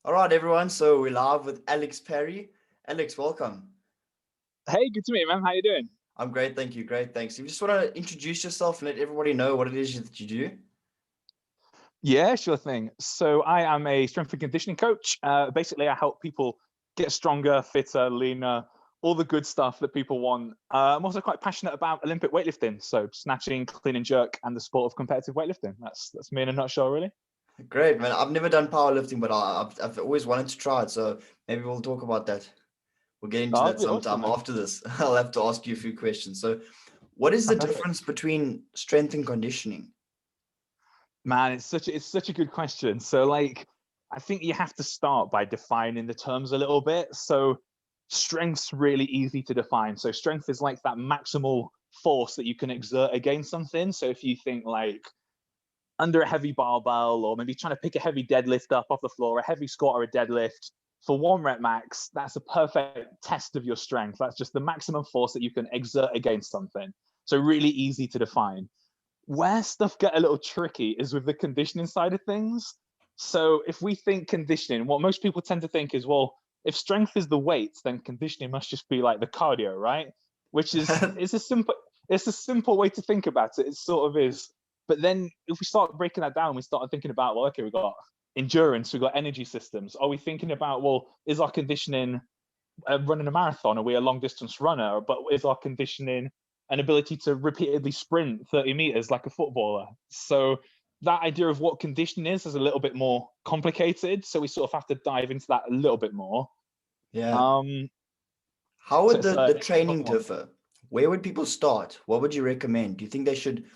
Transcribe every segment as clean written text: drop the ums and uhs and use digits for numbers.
All right, everyone. So we're live with Alex Parry. Alex, welcome. Hey, good to meet you, man. How you doing? I'm great, thank you. Great, thanks. You just want to introduce yourself and let everybody know what it is that you do? Yeah, sure thing. So I am a strength and conditioning coach. Basically, I help people get stronger, fitter, leaner, all the good stuff that people want. I'm also quite passionate about Olympic weightlifting, so snatching, clean and jerk, and the sport of competitive weightlifting. That's me in a nutshell, really. Great, man. I've never done powerlifting, but I've always wanted to try it. So maybe we'll talk about that. We'll get into That'll that be awesome, sometime man. after this. I'll have to ask you a few questions. So, what is Oh, the perfect. difference between strength and conditioning? Man, it's such a good question. So I think you have to start by defining the terms a little bit. So strength's really easy to define. So strength is like that maximal force that you can exert against something. So if you think like under a heavy barbell, or maybe trying to pick a heavy deadlift up off the floor, a heavy squat or a deadlift for 1 rep max, that's a perfect test of your strength. That's just the maximum force that you can exert against something. So really easy to define. Where stuff get a little tricky is with the conditioning side of things. So if we think conditioning, what most people tend to think is, well, if strength is the weight, then conditioning must just be like the cardio, right? Which is it's a simple way to think about it. It sort of is. But then if we start breaking that down, we start thinking about, well, okay, we've got endurance, we've got energy systems. Are we thinking about, well, is our conditioning running a marathon? Are we a long distance runner? But is our conditioning an ability to repeatedly sprint 30 meters like a footballer? So that idea of what conditioning is a little bit more complicated. So we sort of have to dive into that a little bit more. Yeah. Um, How so would it's the a difficult training one. differ? Where would people start? What would you recommend? Do you think they should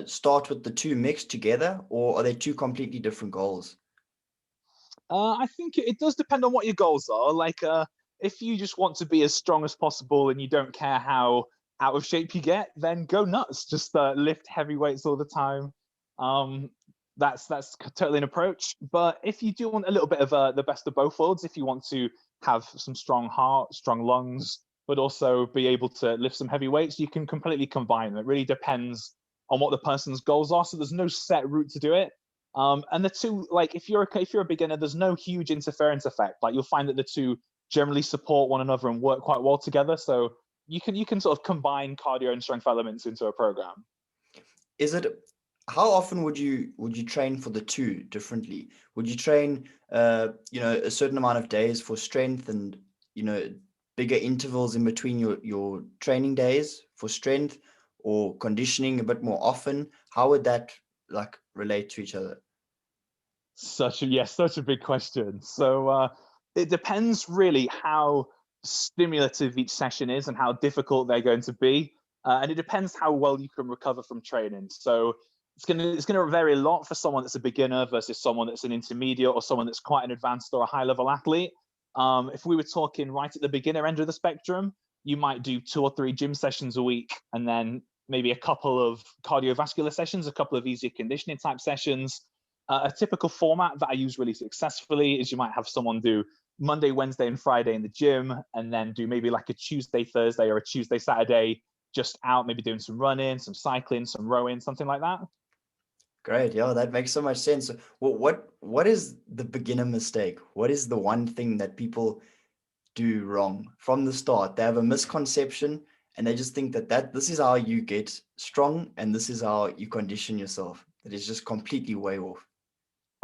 start with the two mixed together, or are they two completely different goals? I think it does depend on what your goals are. If you just want to be as strong as possible and you don't care how out of shape you get, then go nuts. Just lift heavy weights all the time. Um, that's totally an approach. But if you do want a little bit of the best of both worlds, if you want to have some strong heart, strong lungs, but also be able to lift some heavy weights, you can completely combine them. It really depends on what the person's goals are. So there's no set route to do it. And the two, like if you're a beginner, there's no huge interference effect. Like you'll find that the two generally support one another and work quite well together. So you can sort of combine cardio and strength elements into a program. Is it how often would you train for the two differently? Would you train a certain amount of days for strength and you know bigger intervals in between your training days for strength or conditioning a bit more often? How would that like relate to each other? Such a big question. So it depends really how stimulative each session is and how difficult they're going to be, and it depends how well you can recover from training. So it's gonna vary a lot for someone that's a beginner versus someone that's an intermediate or someone that's quite an advanced or a high level athlete. If we were talking right at the beginner end of the spectrum, you might do 2 or 3 gym sessions a week, and then maybe a couple of cardiovascular sessions, a couple of easier conditioning type sessions. A typical format that I use really successfully is you might have someone do Monday, Wednesday, and Friday in the gym, and then do maybe like a Tuesday, Thursday, or a Tuesday, Saturday just out, maybe doing some running, some cycling, some rowing, something like that. Great, yeah, that makes so much sense. Well, what is the beginner mistake? What is the one thing that people do wrong from the start? They have a misconception and they just think that this is how you get strong and this is how you condition yourself. That is just completely way off.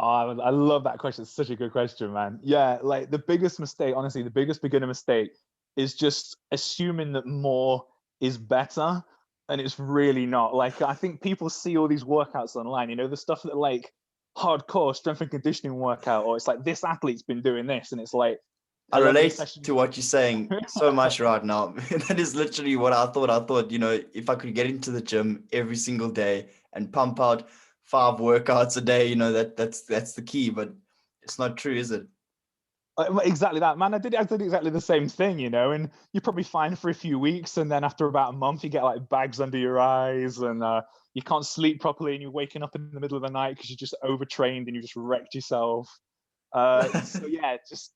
Oh, I love that question. It's such a good question, man. Yeah, like the biggest mistake, honestly, the biggest beginner mistake is just assuming that more is better. And it's really not. Like, I think people see all these workouts online, the stuff that like hardcore strength and conditioning workout, or it's like this athlete's been doing this, and it's like I 11 relate sessions. to what you're saying so much right now. That is literally what I thought. I thought, if I could get into the gym every single day and pump out 5 workouts a day, that's the key, but it's not true, is it? Exactly that, man. I did exactly the same thing, and you're probably fine for a few weeks, and then after about a month, you get like bags under your eyes, and you can't sleep properly, and you're waking up in the middle of the night because you just overtrained and you just wrecked yourself. So yeah, just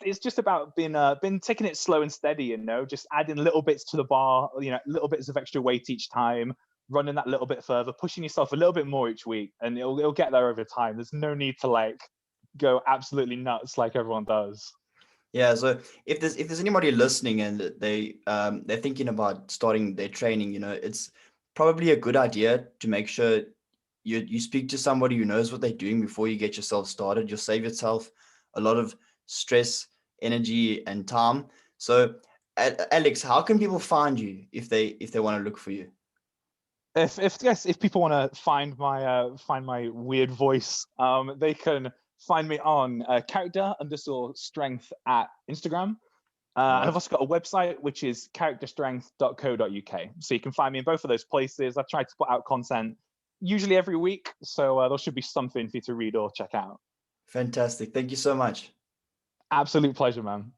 it's just about been taking it slow and steady, just adding little bits to the bar, little bits of extra weight each time, running that little bit further, pushing yourself a little bit more each week, and it'll get there over time. There's no need to like go absolutely nuts like everyone does. Yeah, so if there's anybody listening and they're thinking about starting their training, it's probably a good idea to make sure you speak to somebody who knows what they're doing before you get yourself started. You'll save yourself a lot of stress, energy, and time. So, Alex, how can people find you if they want to look for you? If people want to find my weird voice, they can find me on character_strength at Instagram. All And right. I've also got a website, which is characterstrength.co.uk. So you can find me in both of those places. I try to put out content usually every week. So there should be something for you to read or check out. Fantastic. Thank you so much. Absolute pleasure, man.